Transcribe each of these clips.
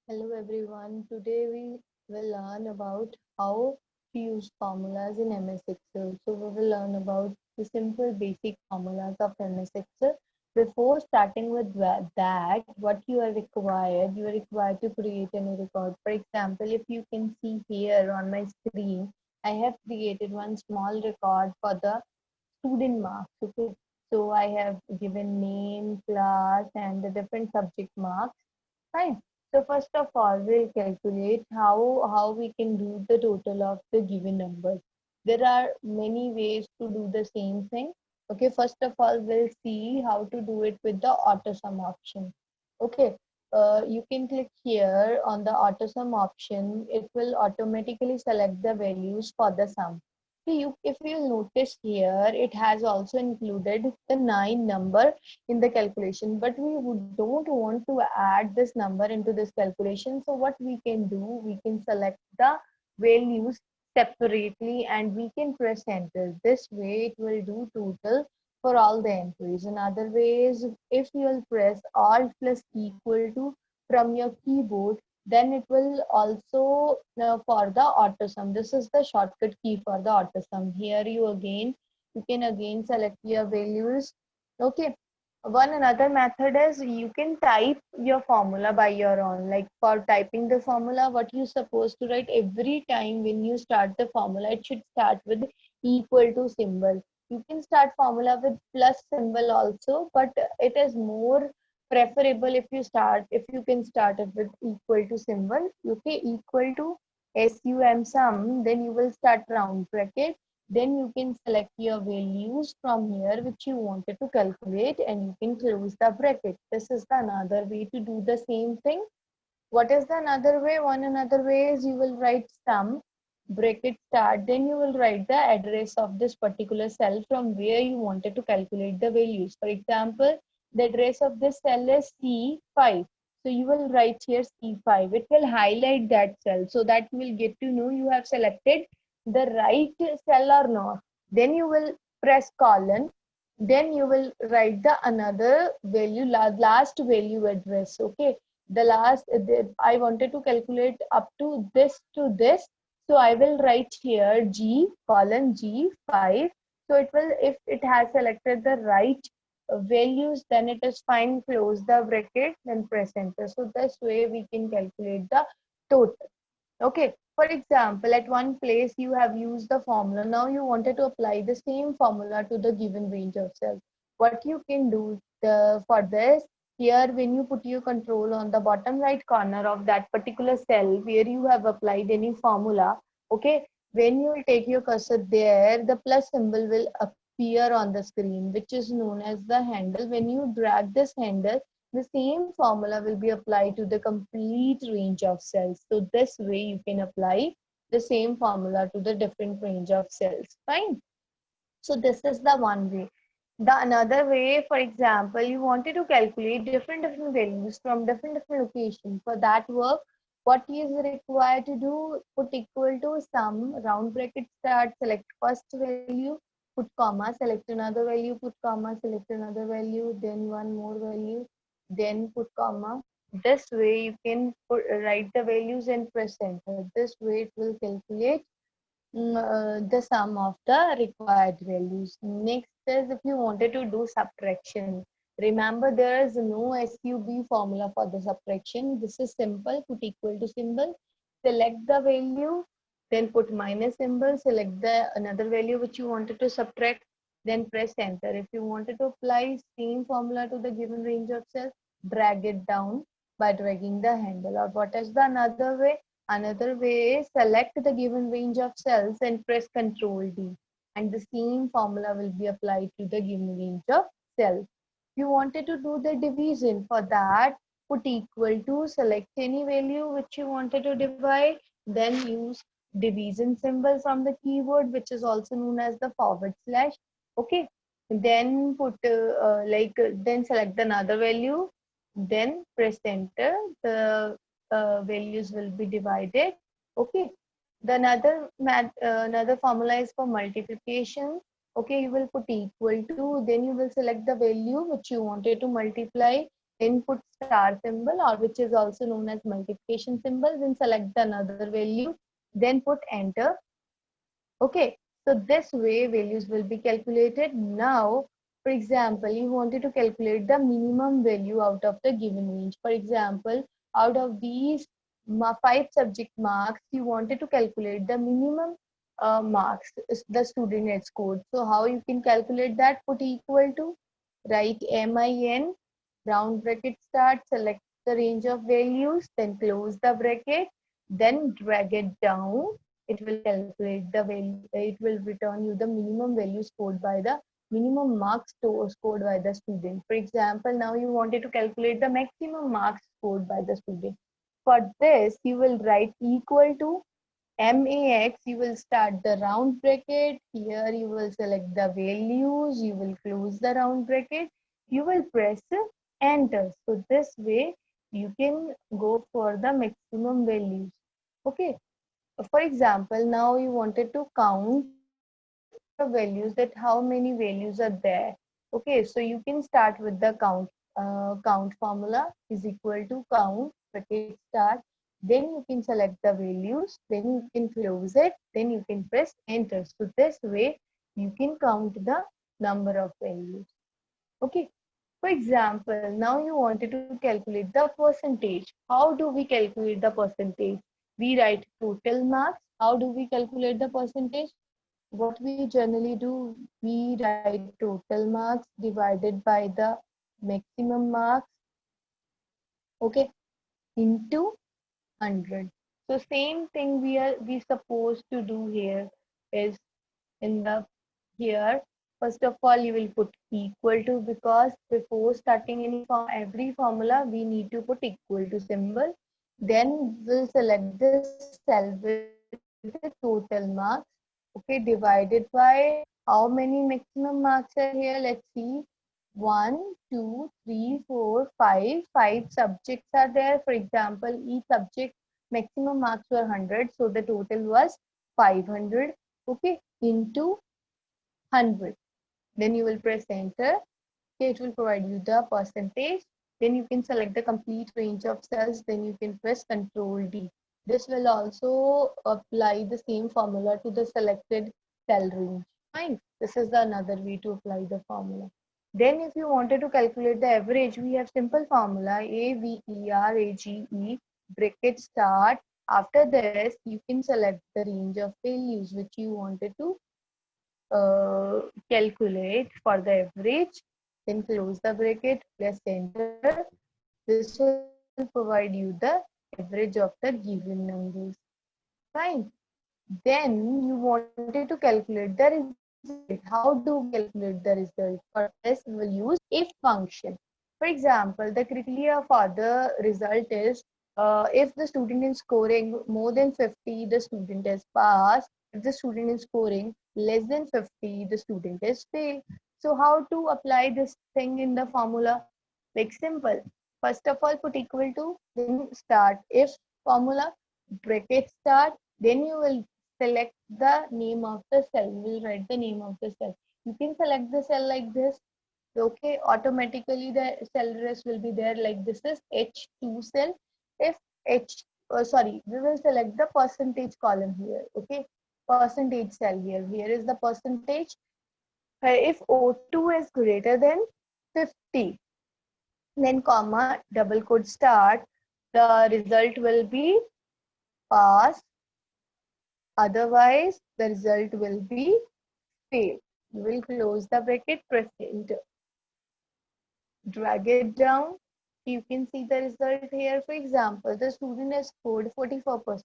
Hello everyone. Today we will learn about how to use formulas in MS Excel. So we will learn about the simple basic formulas of MS Excel. Before starting with that, what you are required to create any record. For example, if you can see here on my screen, I have created one small record for the student marks. Okay, so I have given name, class, and the different subject marks. Fine. So first of all, we'll calculate how we can do the total of the given numbers. There are many ways to do the same thing. Okay, first of all, we'll see how to do it with the auto sum option. Okay, you can click here on the auto sum option. It will automatically select the values for the sum. So if you notice here, it has also included the 9 number in the calculation, but don't want to add this number into this calculation. So what we can do, we can select the values separately and we can press enter. This way it will do total for all the entries. In other ways, if you will press alt plus equal to from your keyboard, then it will also for the auto sum. This is the shortcut key for the auto sum. Here you can again select your values. Okay, one another method is you can type your formula by your own. Like for typing the formula, what you supposed to write every time when you start the formula, it should start with equal to symbol. You can start formula with plus symbol also, but it is more preferable if you can start it with equal to symbol. Okay, equal to sum, then you will start round bracket, then you can select your values from here which you wanted to calculate and you can close the bracket. This is the another way to do the same thing. What is the another way? One another way is you will write sum, bracket start, then you will write the address of this particular cell from where you wanted to calculate the values. For example, the address of this cell is C5. So you will write here C5. It will highlight that cell so that you will get to know you have selected the right cell or not. Then you will press colon. Then you will write the another value, last value address. Okay, I wanted to calculate up to this, so I will write here G colon G5. So it will, if it has selected the right values, then it is fine, close the bracket, then press enter. So this way we can calculate the total. Okay, for example, at one place you have used the formula. Now you wanted to apply the same formula to the given range of cells. What you can do for this, here when you put your control on the bottom right corner of that particular cell where you have applied any formula, okay, when you will take your cursor there, the plus symbol will appear on the screen, which is known as the handle. When you drag this handle, the same formula will be applied to the complete range of cells. So this way you can apply the same formula to the different range of cells. Fine. So this is the one way. The another way, for example, you wanted to calculate different values from different locations. For that work, what is required to do? Put equal to sum, round bracket start, select first value, put comma, select another value, put comma, select another value, then one more value, then put comma. This way you can write the values and press enter. This way it will calculate the sum of the required values. Next is if you wanted to do subtraction. Remember there is no SUB formula for the subtraction. This is simple. Put equal to symbol, select the value, then put minus symbol, select the another value which you wanted to subtract, then press enter. If you wanted to apply same formula to the given range of cells, drag it down by dragging the handle. Or what is the another way? Another way is select the given range of cells and press Ctrl D, and the same formula will be applied to the given range of cells. If you wanted to do the division, for that put equal to, select any value which you wanted to divide, then use division symbol from the keyboard, which is also known as the forward slash. Okay, then then select another value, then press enter. The values will be divided. Okay, the another formula is for multiplication. Okay, you will put equal to, then you will select the value which you wanted to multiply, then put star symbol, or which is also known as multiplication symbol, then select the another value, then put enter. Okay, so this way values will be calculated. Now, for example, you wanted to calculate the minimum value out of the given range. For example, out of these five subject marks, you wanted to calculate the minimum marks the student has scored. So how you can calculate that? Put equal to, write MIN, round bracket start, select the range of values, then close the bracket, then drag it down. It will calculate the value, it will return you the minimum value scored by the minimum marks scored by the student. For example, now you wanted to calculate the maximum marks scored by the student. For this, you will write equal to max, you will start the round bracket. Here you will select the values, you will close the round bracket, you will press enter. So this way you can go for the maximum values. Okay, for example, now you wanted to count the values, that how many values are there. Okay, so you can start with the count formula is equal to count bracket start, then you can select the values, then you can close it, then you can press enter. So this way you can count the number of values. Okay, for example, now you wanted to calculate the percentage. How do we calculate the percentage? We write total marks. How do we calculate the percentage? What we generally do, we write total marks divided by the maximum marks, okay, into 100. So same thing we supposed to do here is in the here. First of all, you will put equal to, because before starting every formula we need to put equal to symbol. Then we'll select the cell with the total marks. Okay, divided by how many maximum marks are here. Let's see. 1, 2, 3, 4, 5. 5 subjects are there. For example, each subject maximum marks were 100. So the total was 500. Okay, into 100. Then you will press enter. Okay, it will provide you the percentage. Then you can select the complete range of cells. Then you can press Control D. This will also apply the same formula to the selected cell range. Fine. This is the another way to apply the formula. Then if you wanted to calculate the average, we have simple formula AVERAGE bracket start. After this, you can select the range of values which you wanted to calculate for the average, then close the bracket, press enter. This will provide you the average of the given numbers. Fine. Then you wanted to calculate the result. How do we calculate the result? For this, we will use if function. For example, the criteria for the result is if the student is scoring more than 50, the student is passed. If the student is scoring less than 50, the student is failed. So how to apply this thing in the formula? Like simple. First of all, put equal to, then start if formula, bracket start, then you will select the name of the cell. You will write the name of the cell. You can select the cell like this. Okay, automatically the cell rest will be there, like this is H2 cell. If sorry, we will select the percentage column here. Okay, percentage cell here. Here is the percentage. If O2 is greater than 50, then comma, double quote start, the result will be pass, otherwise the result will be fail. You will close the bracket, press enter, drag it down. You can see the result here. For example, the student has scored 44%.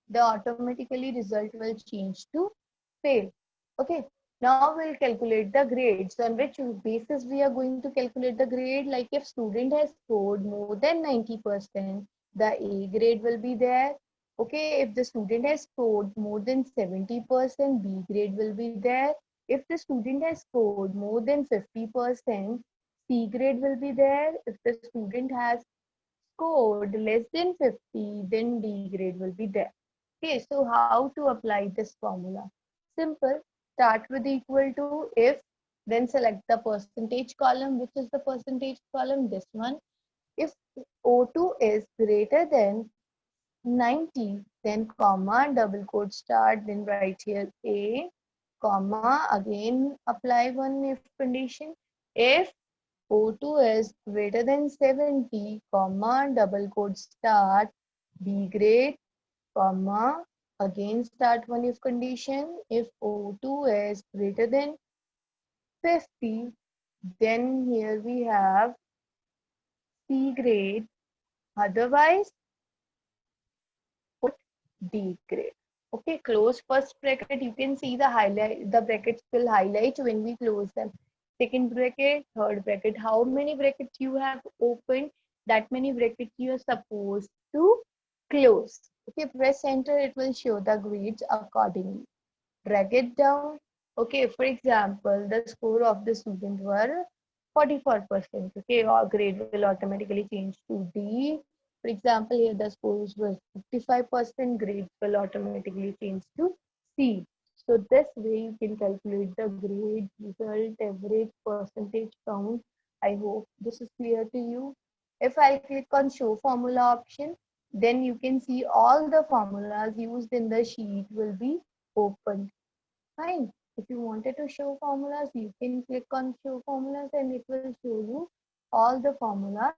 The automatically result will change to fail. Okay. Now we'll calculate the grades. On which basis we are going to calculate the grade? Like if student has scored more than 90%, the A grade will be there. Okay. If the student has scored more than 70%, B grade will be there. If the student has scored more than 50%, C grade will be there. If the student has scored less than 50, then D grade will be there. Okay, so how to apply this formula? Simple. Start with equal to if, then select the percentage column. Which is the percentage column? This one. If O2 is greater than 90, then comma, double quote start, then write here A, comma, again apply one if condition. If O2 is greater than 70, comma, double quote start, B grade, comma, again start one if condition. If O2 is greater than 50, then here we have C grade, otherwise D grade. Okay, close first bracket. You can see the highlight, the brackets will highlight when we close them. Second bracket, third bracket. How many brackets you have opened, that many brackets you are supposed to close. Okay, press enter, it will show the grades accordingly. Drag it down. Okay, for example, the score of the student were 44%. Okay, our grade will automatically change to D. For example, here the scores was 55%, grades will automatically change to C. So this way you can calculate the grade, result, average, percentage count. I hope this is clear to you. If I click on show formula option, then you can see all the formulas used in the sheet will be opened. Fine. If you wanted to show formulas, you can click on show formulas and it will show you all the formulas,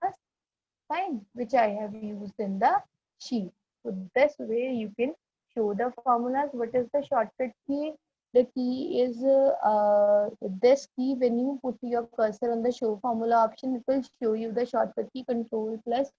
fine, which I have used in the sheet. So this way you can show the formulas. What is the shortcut key? The key is this key. When you put your cursor on the show formula option, it will show you the shortcut key control plus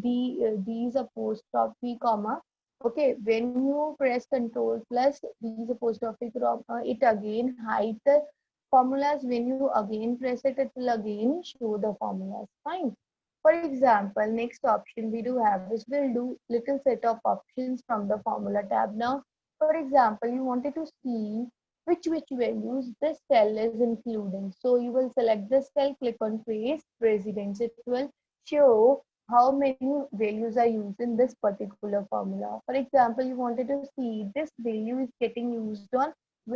D is apostrophe comma. Okay, when you press control plus D is apostrophe comma, it again hide the formulas. When you again press it, it will again show the formulas. Fine. For example, next option we do have is we'll do little set of options from the formula tab now. For example, you wanted to see which values this cell is including. So you will select this cell, click on paste, residence. It will show how many values are used in this particular formula. For example, you wanted to see this value is getting used on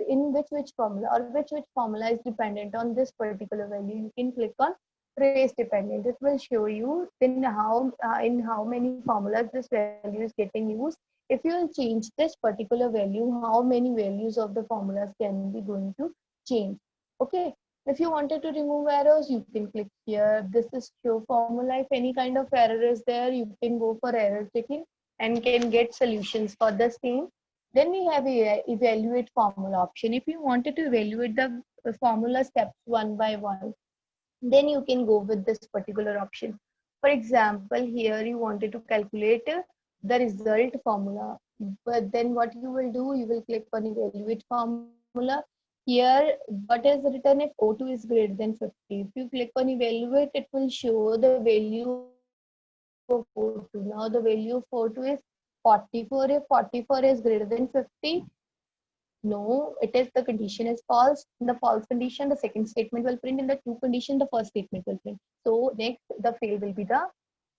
in which formula or which formula is dependent on this particular value. You can click on trace dependent. It will show you in how many formulas this value is getting used. If you will change this particular value, how many values of the formulas can be going to change. Okay. If you wanted to remove errors, you can click here. This is show formula. If any kind of error is there, you can go for error checking and can get solutions for the same. Then we have a evaluate formula option. If you wanted to evaluate the formula steps one by one, then you can go with this particular option. For example, here you wanted to calculate the result formula, but then what you will do, you will click on evaluate formula. Here, what is written if O2 is greater than 50. If you click on evaluate, it will show the value of O2. Now the value of O2 is 44. If 44 is greater than 50, no, it is the condition is false. In the false condition, the second statement will print. In the true condition, the first statement will print. So next, the fail will be the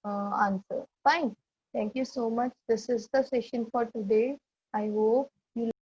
answer. Fine. Thank you so much. This is the session for today. I hope